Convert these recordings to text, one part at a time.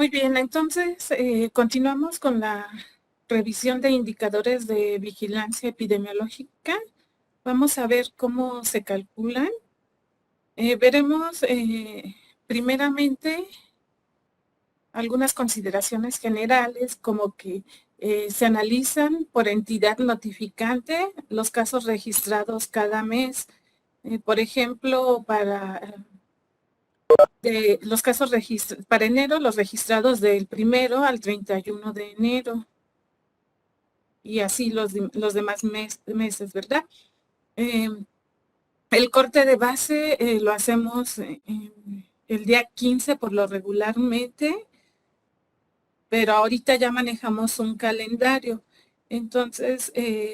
Muy bien, entonces continuamos con la revisión de indicadores de vigilancia epidemiológica. Vamos a ver cómo se calculan. Veremos primeramente algunas consideraciones generales, como que se analizan por entidad notificante los casos registrados cada mes. Por ejemplo, los casos para enero, los registrados del 1 al 31 de enero. Y así los demás meses, ¿verdad? El corte de base lo hacemos el día 15 por lo regularmente, pero ahorita ya manejamos un calendario. Entonces,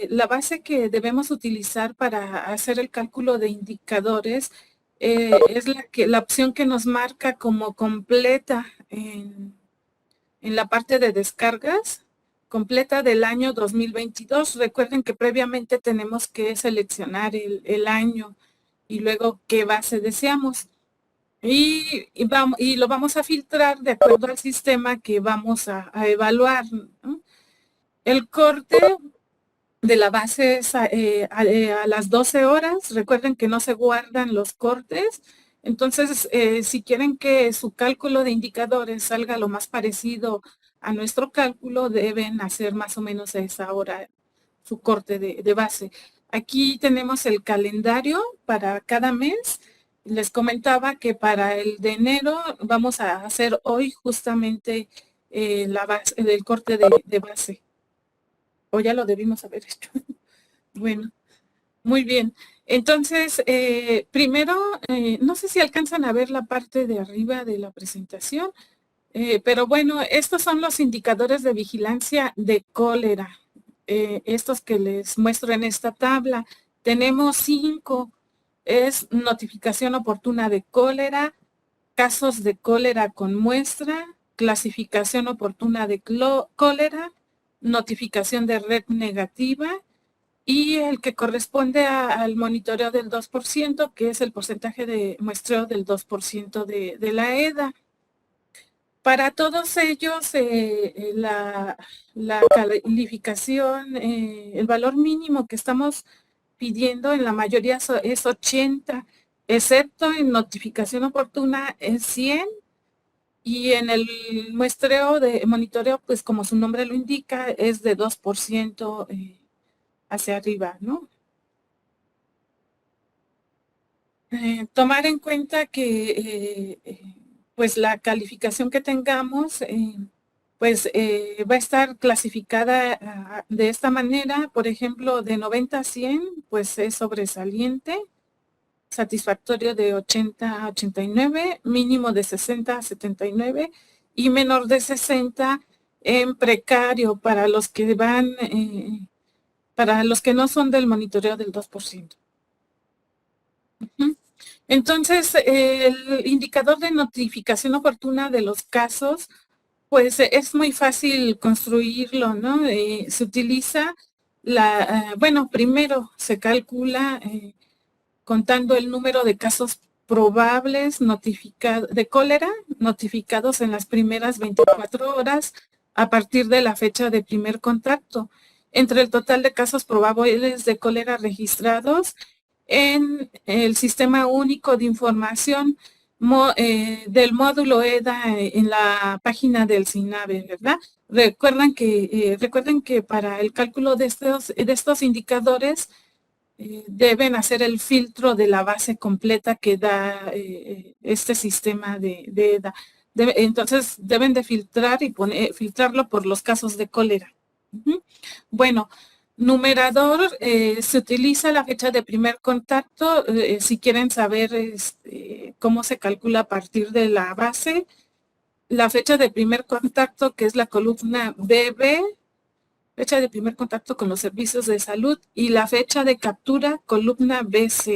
la base que debemos utilizar para hacer el cálculo de indicadores es la opción que nos marca como completa en la parte de descargas, completa del año 2022. Recuerden que previamente tenemos que seleccionar el año y luego qué base deseamos. Y lo vamos a filtrar de acuerdo al sistema que vamos a evaluar, ¿no? El corte de la base es a las 12 horas. Recuerden que no se guardan los cortes. Entonces, si quieren que su cálculo de indicadores salga lo más parecido a nuestro cálculo, deben hacer más o menos a esa hora su corte de base. Aquí tenemos el calendario para cada mes. Les comentaba que para el de enero vamos a hacer hoy justamente el corte de base. O ya lo debimos haber hecho. Bueno, muy bien. Entonces, primero, no sé si alcanzan a ver la parte de arriba de la presentación, pero bueno, estos son los indicadores de vigilancia de cólera. Estos que les muestro en esta tabla. Tenemos 5. Es notificación oportuna de cólera, casos de cólera con muestra, clasificación oportuna de cólera, notificación de red negativa, y el que corresponde al monitoreo del 2%, que es el porcentaje de muestreo del 2% de la EDA. Para todos ellos, la calificación, el valor mínimo que estamos pidiendo en la mayoría es 80, excepto en notificación oportuna es 100, y en el muestreo de monitoreo, pues como su nombre lo indica, es de 2% hacia arriba, ¿no? Tomar en cuenta que pues la calificación que tengamos pues va a estar clasificada de esta manera. Por ejemplo, de 90 a 100 pues es sobresaliente, satisfactorio de 80 a 89, mínimo de 60 a 79 y menor de 60 en precario para los que para los que no son del monitoreo del 2%. Entonces, el indicador de notificación oportuna de los casos, pues es muy fácil construirlo, ¿no? Se utiliza bueno, primero se calcula contando el número de casos probables de cólera notificados en las primeras 24 horas a partir de la fecha de primer contacto, entre el total de casos probables de cólera registrados en el Sistema Único de Información del módulo EDA en la página del SINAVE, ¿verdad? Recuerden que para el cálculo de estos indicadores deben hacer el filtro de la base completa que da este sistema de EDA. Entonces deben de filtrar y filtrarlo por los casos de cólera. Bueno, numerador, se utiliza la fecha de primer contacto. Si quieren saber cómo se calcula a partir de la base, la fecha de primer contacto, que es la columna BB, fecha de primer contacto con los servicios de salud, y la fecha de captura, columna BC.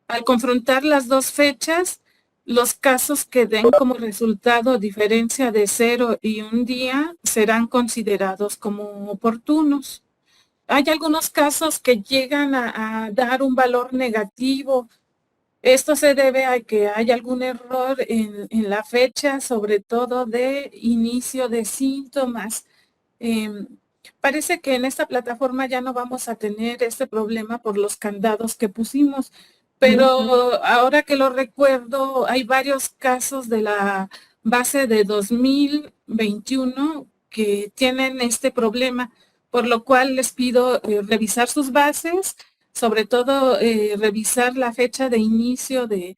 Al confrontar las dos fechas, los casos que den como resultado diferencia de 0 y 1 día serán considerados como oportunos. Hay algunos casos que llegan a dar un valor negativo Esto se debe a que hay algún error en la fecha, sobre todo de inicio de síntomas. Em, Parece que en esta plataforma ya no vamos a tener este problema por los candados que pusimos, pero ahora que lo recuerdo, hay varios casos de la base de 2021 que tienen este problema, por lo cual les pido revisar sus bases, sobre todo revisar la fecha de inicio de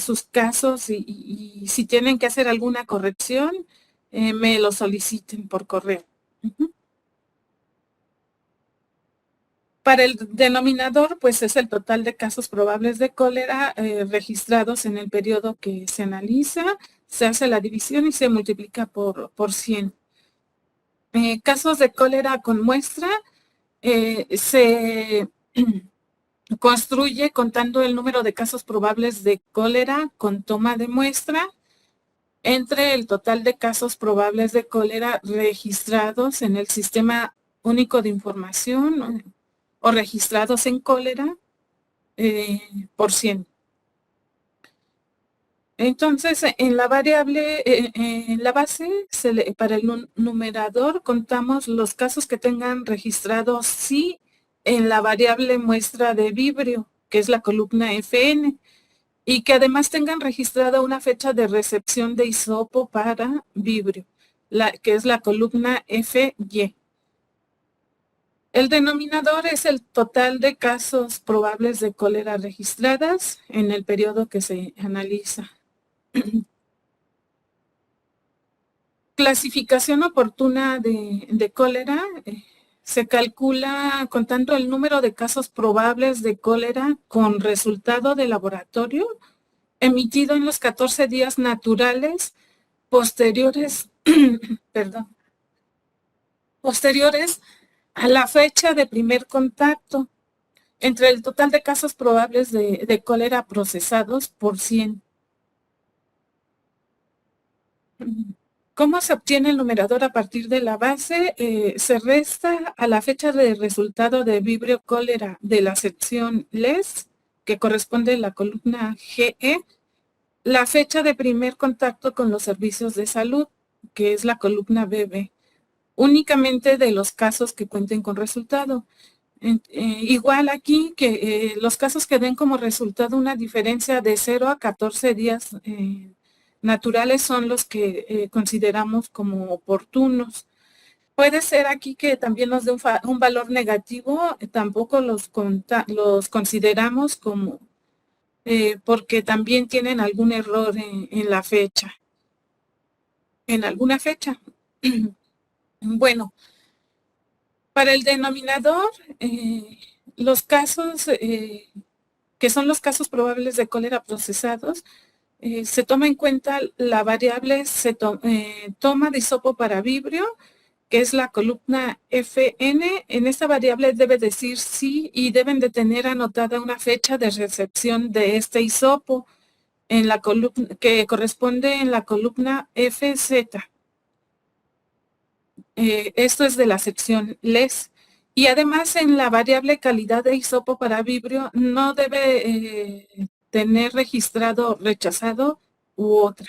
sus casos y si tienen que hacer alguna corrección, me lo soliciten por correo. Ujú. Para el denominador, pues es el total de casos probables de cólera registrados en el periodo que se analiza, se hace la división y se multiplica por 100. Casos de cólera con muestra se construye contando el número de casos probables de cólera con toma de muestra entre el total de casos probables de cólera registrados en el Sistema Único de Información o registrados en cólera por 100. Entonces, en la variable, en la base, para el numerador, contamos los casos que tengan registrados sí en la variable muestra de vibrio, que es la columna FN, y que además tengan registrada una fecha de recepción de hisopo para vibrio, que es la columna FY. El denominador es el total de casos probables de cólera registradas en el periodo que se analiza. Clasificación oportuna de cólera. Se calcula contando el número de casos probables de cólera con resultado de laboratorio emitido en los 14 días naturales posteriores, perdón, posteriores a la fecha de primer contacto, entre el total de casos probables de cólera procesados por 100. ¿Cómo se obtiene el numerador a partir de la base? Se resta a la fecha de resultado de vibrio cólera de la sección LES, que corresponde a la columna GE, la fecha de primer contacto con los servicios de salud, que es la columna BB, únicamente de los casos que cuenten con resultado. Igual aquí que los casos que den como resultado una diferencia de 0 a 14 días naturales son los que consideramos como oportunos. Puede ser aquí que también nos dé un valor negativo, tampoco los consideramos como porque también tienen algún error en la fecha, en alguna fecha. Bueno, para el denominador, los casos que son los casos probables de cólera procesados, se toma en cuenta la variable toma de hisopo para vibrio, que es la columna FN. En esta variable debe decir sí y deben de tener anotada una fecha de recepción de este hisopo en la columna que corresponde en la columna FZ. Esto es de la sección LES. Y además en la variable calidad de hisopo para vibrio no debe tener registrado rechazado u otra.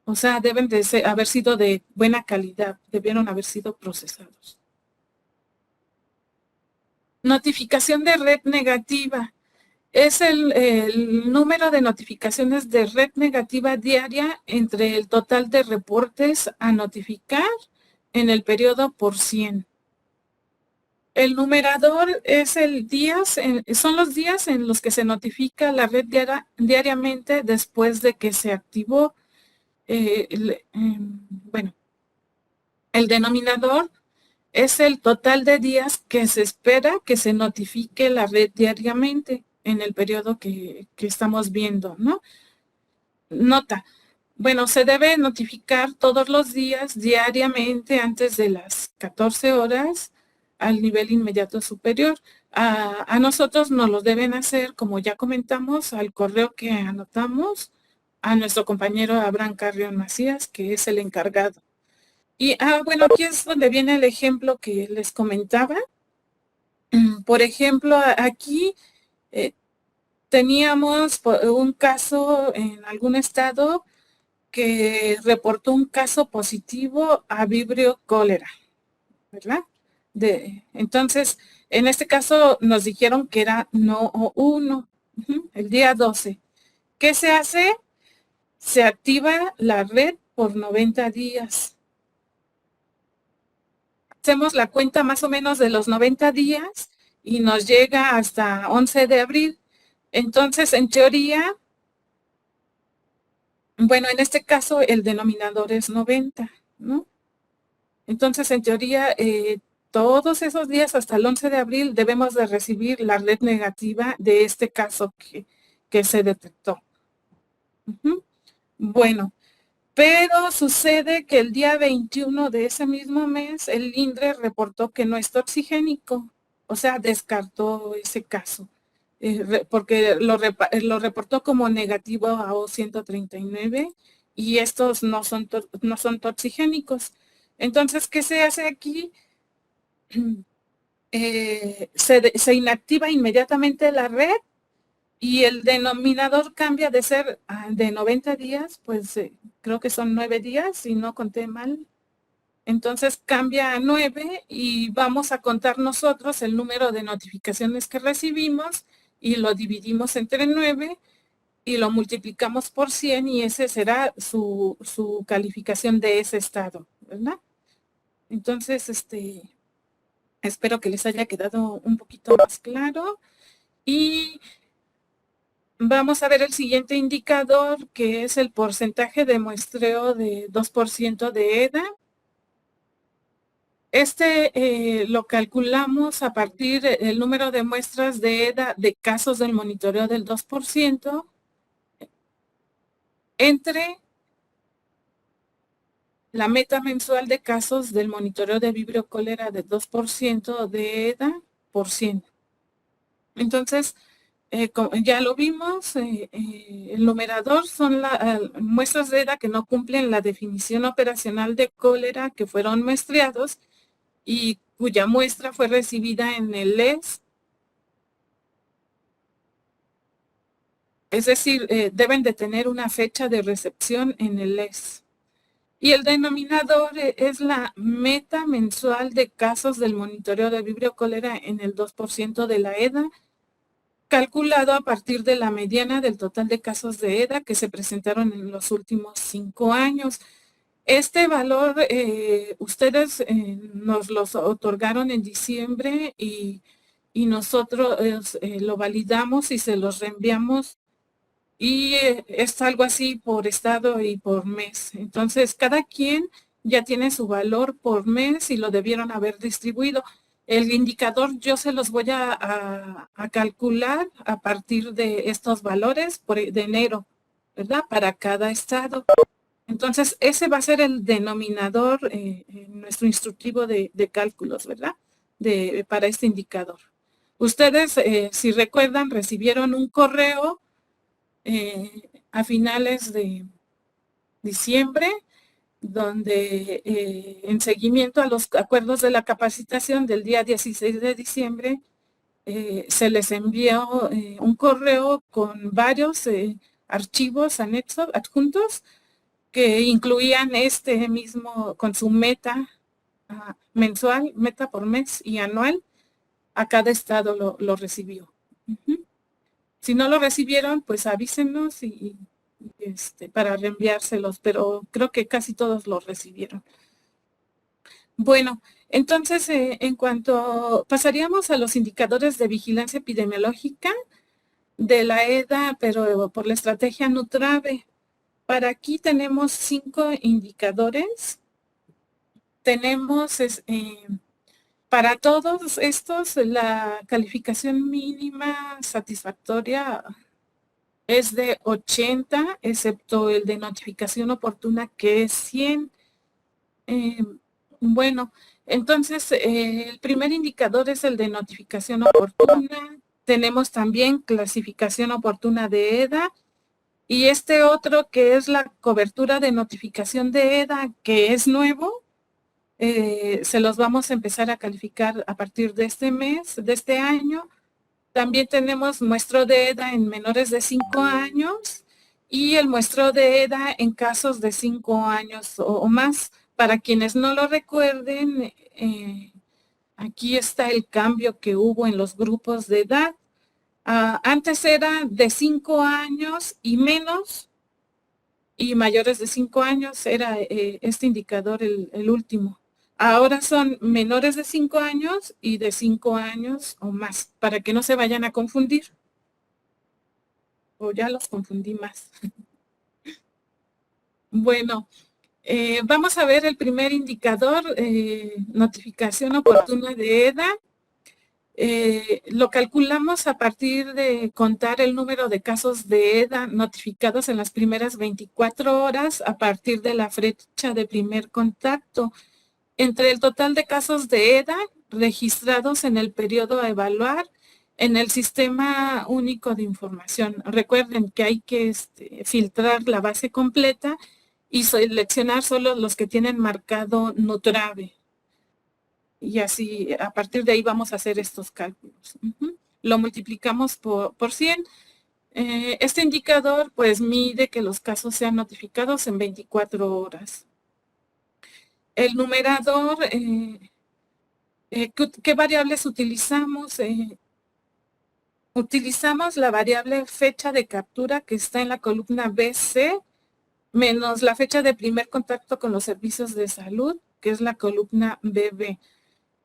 O sea, deben de haber sido de buena calidad, debieron haber sido procesados. Notificación de red negativa. Es el número de notificaciones de red negativa diaria entre el total de reportes a notificar en el periodo por 100. El numerador es son los días en los que se notifica la red diariamente después de que se activó. Bueno, el denominador es el total de días que se espera que se notifique la red diariamente en el periodo que estamos viendo, ¿no? Nota. Bueno, se debe notificar todos los días diariamente antes de las 14 horas al nivel inmediato superior. A nosotros nos lo deben hacer, como ya comentamos, al correo que anotamos a nuestro compañero Abraham Carrión Macías, que es el encargado. Y, bueno, aquí es donde viene el ejemplo que les comentaba. Por ejemplo, aquí teníamos un caso en algún estado que reportó un caso positivo a Vibrio cólera, ¿verdad? Entonces, en este caso nos dijeron que era no uno, el día 12. ¿Qué se hace? Se activa la red por 90 días. Hacemos la cuenta más o menos de los 90 días y nos llega hasta 11 de abril. Entonces, en teoría, bueno, en este caso el denominador es 90, ¿no? Entonces, en teoría, todos esos días hasta el 11 de abril debemos de recibir la red negativa de este caso que se detectó. Bueno, pero sucede que el día 21 de ese mismo mes, el INDRE reportó que no es toxigénico, o sea, descartó ese caso, porque lo reportó como negativo a O139 y estos no son toxigénicos. Entonces, ¿qué se hace aquí? Se inactiva inmediatamente la red y el denominador cambia de ser de 90 días, pues creo que son 9 días, si no conté mal. Entonces cambia a 9 y vamos a contar nosotros el número de notificaciones que recibimos y lo dividimos entre 9 y lo multiplicamos por 100 y ese será su calificación de ese estado, ¿verdad? Entonces, espero que les haya quedado un poquito más claro. Y vamos a ver el siguiente indicador, que es el porcentaje de muestreo de 2% de EDA. Lo calculamos a partir del número de muestras de EDA de casos del monitoreo del 2% entre la meta mensual de casos del monitoreo de Vibrio cólera de 2% de EDA por 100. Entonces, ya lo vimos, el numerador son las muestras de EDA que no cumplen la definición operacional de cólera que fueron muestreados y cuya muestra fue recibida en el LES. Es decir, deben de tener una fecha de recepción en el LES. Y el denominador es la meta mensual de casos del monitoreo de Vibrio cólera en el 2% de la EDA, calculado a partir de la mediana del total de casos de EDA que se presentaron en los últimos 5 años. Este valor ustedes nos los otorgaron en diciembre y nosotros lo validamos y se los reenviamos y es algo así por estado y por mes. Entonces, cada quien ya tiene su valor por mes y lo debieron haber distribuido. El indicador yo se los voy a calcular a partir de estos valores de enero, ¿verdad? Para cada estado. Entonces, ese va a ser el denominador, nuestro instructivo de cálculos, ¿verdad? Para este indicador. Ustedes, si recuerdan, recibieron un correo a finales de diciembre, donde en seguimiento a los acuerdos de la capacitación del día 16 de diciembre, se les envió un correo con varios archivos anexos, adjuntos, que incluían este mismo con su meta mensual, meta por mes y anual, a cada estado lo recibió. Si no lo recibieron, pues avísenos para reenviárselos, pero creo que casi todos lo recibieron. Bueno, entonces, pasaríamos a los indicadores de vigilancia epidemiológica de la EDA, pero por la estrategia Nutrave. Para aquí tenemos 5 indicadores. Tenemos, para todos estos, la calificación mínima satisfactoria es de 80, excepto el de notificación oportuna, que es 100. Bueno, entonces, el primer indicador es el de notificación oportuna. Tenemos también clasificación oportuna de EDA. Y este otro que es la cobertura de notificación de EDA, que es nuevo, se los vamos a empezar a calificar a partir de este mes, de este año, También tenemos muestreo de EDA en menores de 5 años y el muestreo de EDA en casos de 5 años o más. Para quienes no lo recuerden, aquí está el cambio que hubo en los grupos de edad. Antes era de 5 años y menos, y mayores de 5 años era este indicador el último. Ahora son menores de 5 años y de 5 años o más, para que no se vayan a confundir. O ya los confundí más. Bueno, vamos a ver el primer indicador, notificación oportuna de EDA. Lo calculamos a partir de contar el número de casos de EDA notificados en las primeras 24 horas a partir de la fecha de primer contacto. Entre el total de casos de EDA registrados en el periodo a evaluar en el Sistema Único de Información. Recuerden que hay que filtrar la base completa y seleccionar solo los que tienen marcado NUTRAVE. Y así, a partir de ahí vamos a hacer estos cálculos. Lo multiplicamos por 100. Este indicador, pues, mide que los casos sean notificados en 24 horas. El numerador, ¿qué variables utilizamos? Utilizamos la variable fecha de captura que está en la columna BC, menos la fecha de primer contacto con los servicios de salud, que es la columna BB.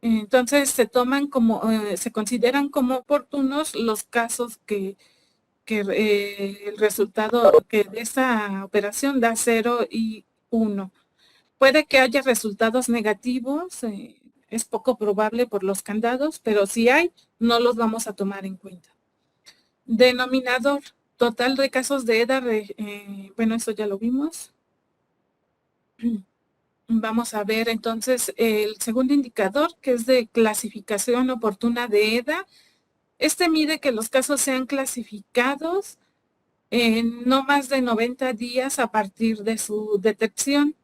Entonces se consideran como oportunos los casos que el resultado que de esa operación da 0 y 1. Puede que haya resultados negativos, es poco probable por los candados, pero si hay, no los vamos a tomar en cuenta. Denominador, total de casos de EDA, bueno, eso ya lo vimos. Vamos a ver entonces el segundo indicador, que es de clasificación oportuna de EDA. Este mide que los casos sean clasificados en no más de 90 días a partir de su detección.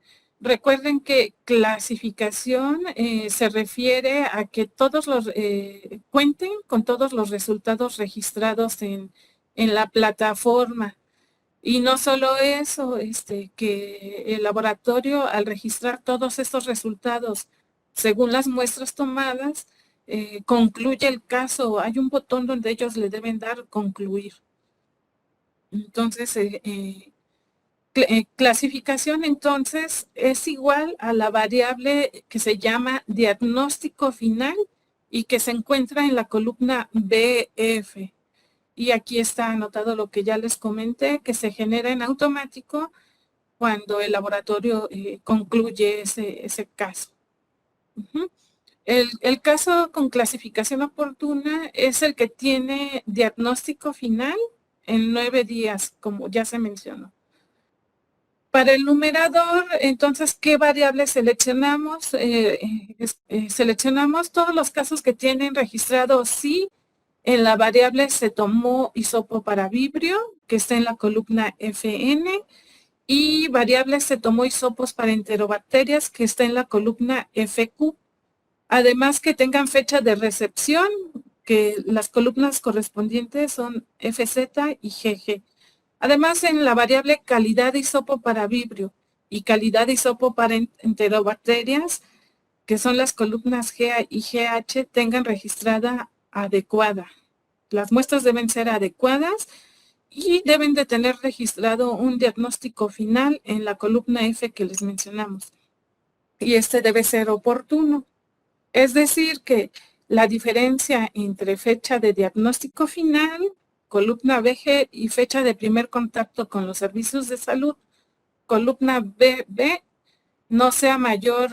Recuerden que clasificación se refiere a que todos los cuenten con todos los resultados registrados en la plataforma. Y no solo eso, que el laboratorio, al registrar todos estos resultados según las muestras tomadas, concluye el caso. Hay un botón donde ellos le deben dar concluir. Entonces, clasificación entonces es igual a la variable que se llama diagnóstico final y que se encuentra en la columna BF. Y aquí está anotado lo que ya les comenté, que se genera en automático cuando el laboratorio concluye ese caso. El caso con clasificación oportuna es el que tiene diagnóstico final en 9 días, como ya se mencionó. Para el numerador, entonces, ¿qué variables seleccionamos? Seleccionamos todos los casos que tienen registrado sí. En la variable se tomó hisopo para vibrio, que está en la columna FN, y variable se tomó hisopos para enterobacterias, que está en la columna FQ. Además que tengan fecha de recepción, que las columnas correspondientes son FZ y GG. Además, en la variable calidad de hisopo para vibrio y calidad de hisopo para enterobacterias, que son las columnas GA y GH, tengan registrada adecuada. Las muestras deben ser adecuadas y deben de tener registrado un diagnóstico final en la columna F que les mencionamos. Y debe ser oportuno. Es decir, que la diferencia entre fecha de diagnóstico final, columna BG, y fecha de primer contacto con los servicios de salud, columna BB, no sea mayor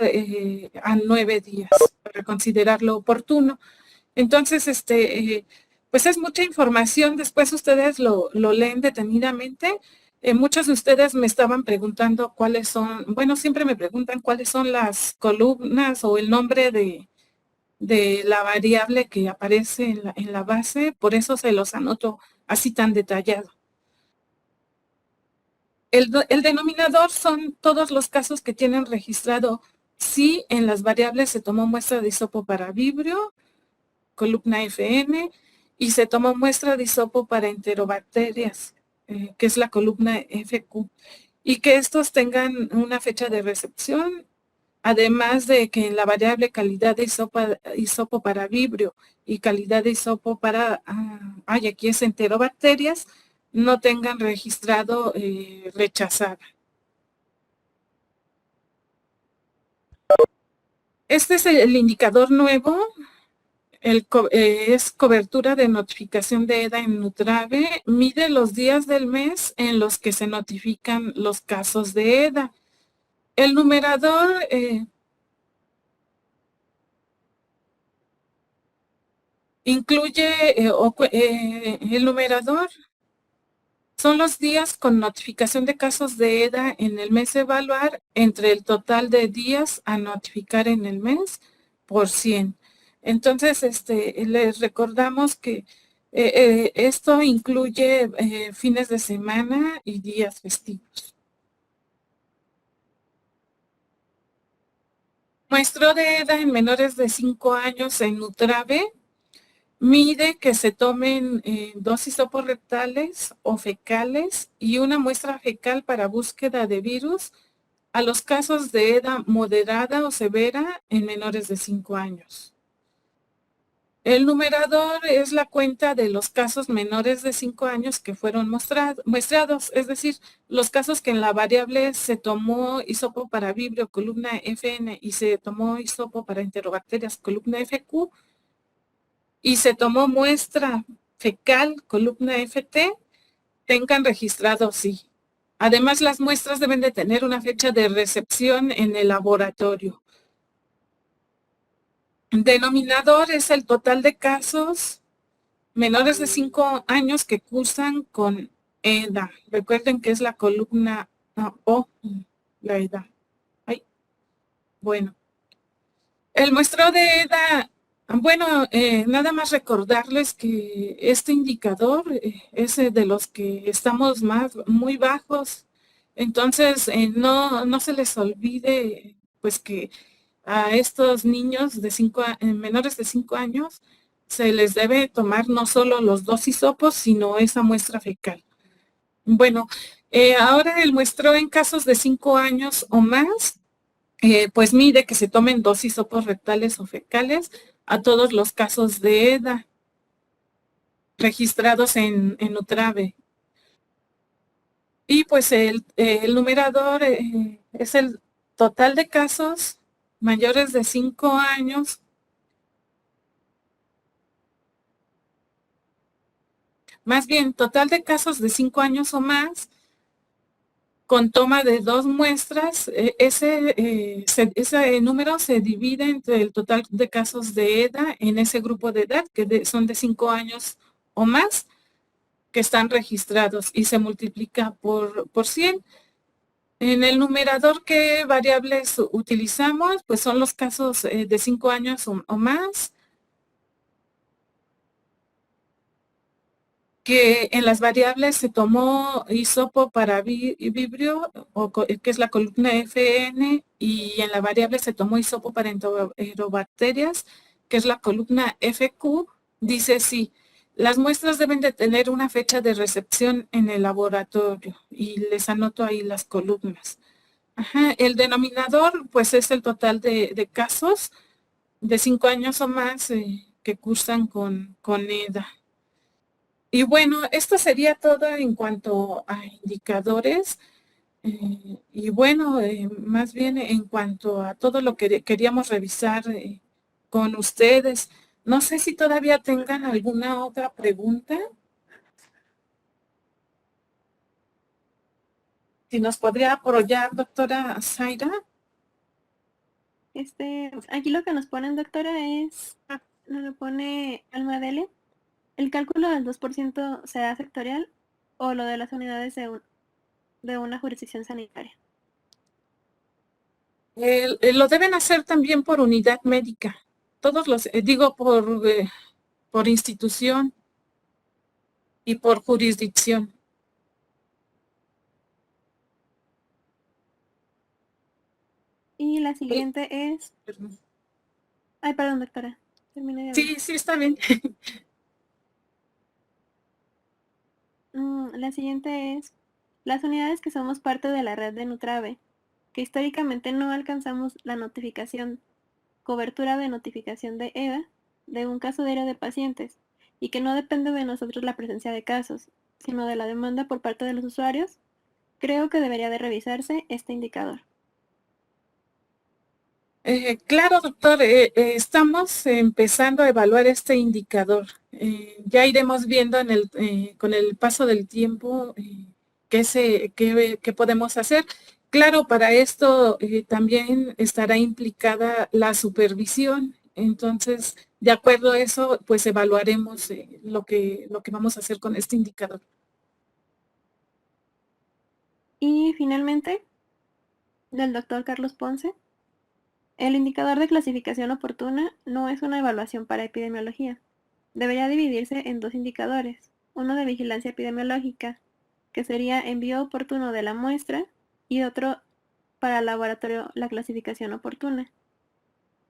a 9 días para considerarlo oportuno. Entonces, pues es mucha información. Después ustedes lo leen detenidamente. Muchos de ustedes me estaban preguntando cuáles son, bueno, siempre me preguntan cuáles son las columnas o el nombre de la variable que aparece en la base. Por eso se los anoto así tan detallado. El denominador son todos los casos que tienen registrado sí en las variables se tomó muestra de hisopo para vibrio, columna FN, y se tomó muestra de hisopo para enterobacterias, que es la columna FQ, y que estos tengan una fecha de recepción, además de que en la variable calidad de hisopo para vibrio y calidad de hisopo para, aquí es enterobacterias, no tengan registrado rechazada. Este es el indicador nuevo. Es cobertura de notificación de EDA en Nutrave. Mide los días del mes en los que se notifican los casos de EDA. El numerador incluye, el numerador son los días con notificación de casos de EDA en el mes a evaluar entre el total de días a notificar en el mes por 100. Entonces, les recordamos que esto incluye fines de semana y días festivos. Muestreo de EDA en menores de 5 años en Nutrave. Mide que se tomen 2 hisopos rectales o fecales y una muestra fecal para búsqueda de virus a los casos de EDA moderada o severa en menores de 5 años. El numerador es la cuenta de los casos menores de 5 años que fueron muestreados, es decir, los casos que en la variable se tomó hisopo para vibrio, columna FN, y se tomó hisopo para enterobacterias, columna FQ, y se tomó muestra fecal, columna FT, tengan registrado sí. Además, las muestras deben de tener una fecha de recepción en el laboratorio. El denominador es el total de casos menores de 5 años que cursan con EDA. Recuerden que es la columna O, la EDA. Ay, bueno. El muestreo de EDA, bueno, nada más recordarles que este indicador es de los que estamos muy bajos. Entonces, no se les olvide, pues, que a estos niños de menores de 5 años se les debe tomar no solo los 2 hisopos, sino esa muestra fecal. Bueno, ahora el muestreo en casos de 5 años o más, pues mide que se tomen 2 hisopos rectales o fecales a todos los casos de EDA registrados en Nutrave. Y pues el numerador es el total de casos mayores de 5 años. Más bien, total de casos de 5 años o más, con toma de 2 muestras, ese número se divide entre el total de casos de EDA en ese grupo de edad, que son de 5 años o más, que están registrados, y se multiplica por 100. En el numerador, ¿qué variables utilizamos? Pues son los casos de 5 años o más, que en las variables se tomó hisopo para vibrio, que es la columna FN, y en la variable se tomó hisopo para enterobacterias, que es la columna FQ, dice sí. Las muestras deben de tener una fecha de recepción en el laboratorio, y les anoto ahí las columnas. Ajá, el denominador, pues es el total de casos de 5 años o más que cursan con EDA. Y bueno, esto sería todo en cuanto a indicadores. Y bueno, más bien en cuanto a todo lo que queríamos revisar con ustedes. No sé si todavía tengan alguna otra pregunta. Si nos podría apoyar, doctora Zaira. Aquí lo que nos ponen, doctora, nos lo pone Almadele. ¿El cálculo del 2% será sectorial o lo de las unidades de una jurisdicción sanitaria? Lo deben hacer también por unidad médica. Todos los, digo, por institución y por jurisdicción. Y la siguiente es... Perdón. Ay, perdón, doctora. Termine de hablar. Sí, está bien. La siguiente es, las unidades que somos parte de la red de Nutrave, que históricamente no alcanzamos la cobertura de notificación de EDA de un caso diario de pacientes, y que no depende de nosotros la presencia de casos, sino de la demanda por parte de los usuarios, creo que debería de revisarse este indicador. Claro, doctor, estamos empezando a evaluar este indicador. Ya iremos viendo con el paso del tiempo qué podemos hacer. Claro, para esto también estará implicada la supervisión. Entonces, de acuerdo a eso, pues evaluaremos lo que vamos a hacer con este indicador. Y finalmente, del doctor Carlos Ponce, el indicador de clasificación oportuna no es una evaluación para epidemiología. Debería dividirse en dos indicadores, uno de vigilancia epidemiológica, que sería envío oportuno de la muestra, y otro para el laboratorio, la clasificación oportuna,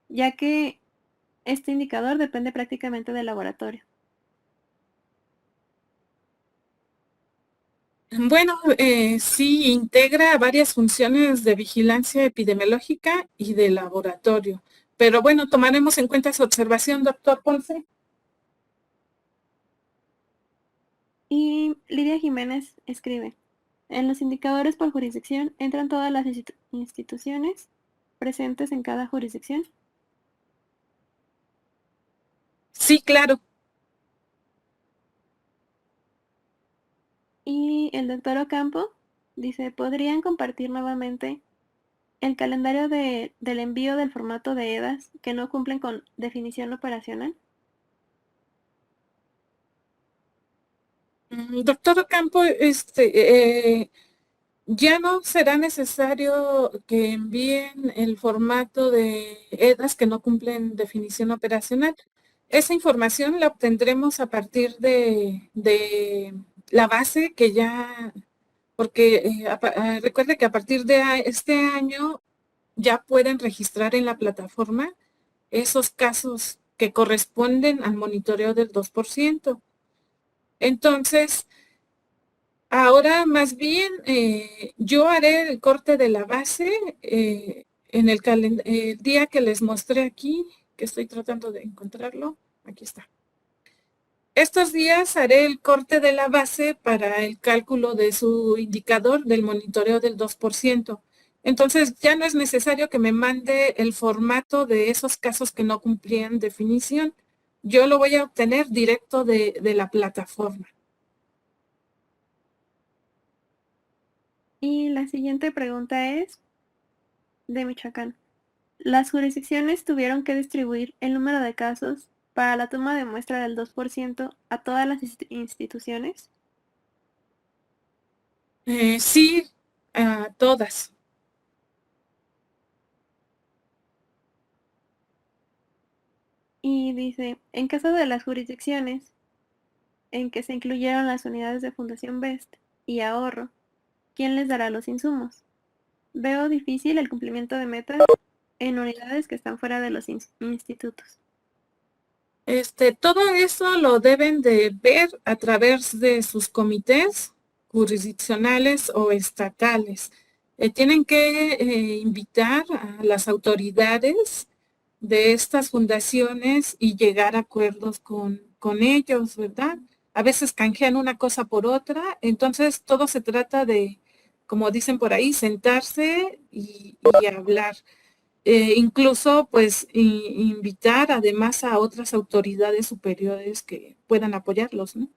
ya que este indicador depende prácticamente del laboratorio. Bueno, sí, integra varias funciones de vigilancia epidemiológica y de laboratorio. Pero bueno, tomaremos en cuenta su observación, doctor Ponce. Y Lidia Jiménez escribe, en los indicadores por jurisdicción entran todas las instituciones presentes en cada jurisdicción. Sí, claro. Y el doctor Ocampo dice, ¿podrían compartir nuevamente el calendario del envío del formato de EDAS que no cumplen con definición operacional? Doctor Ocampo, ya no será necesario que envíen el formato de EDAS que no cumplen definición operacional. Esa información la obtendremos a partir de la base que ya, porque recuerde que a partir de este año ya pueden registrar en la plataforma esos casos que corresponden al monitoreo del 2%. Entonces, ahora más bien yo haré el corte de la base en el día que les mostré aquí, que estoy tratando de encontrarlo. Aquí está. Estos días haré el corte de la base para el cálculo de su indicador del monitoreo del 2%. Entonces, ya no es necesario que me mande el formato de esos casos que no cumplían definición. Yo lo voy a obtener directo de la plataforma. Y la siguiente pregunta es de Michoacán. ¿Las jurisdicciones tuvieron que distribuir el número de casos para la toma de muestra del 2% a todas las instituciones? Sí, a todas. Y dice, en caso de las jurisdicciones en que se incluyeron las unidades de Fundación BEST y ahorro, ¿quién les dará los insumos? Veo difícil el cumplimiento de metas en unidades que están fuera de los institutos. Todo eso lo deben de ver a través de sus comités jurisdiccionales o estatales. Tienen que invitar a las autoridades de estas fundaciones y llegar a acuerdos con ellos, ¿verdad? A veces canjean una cosa por otra, entonces todo se trata de, como dicen por ahí, sentarse y hablar. Incluso, pues, invitar además a otras autoridades superiores que puedan apoyarlos, ¿no?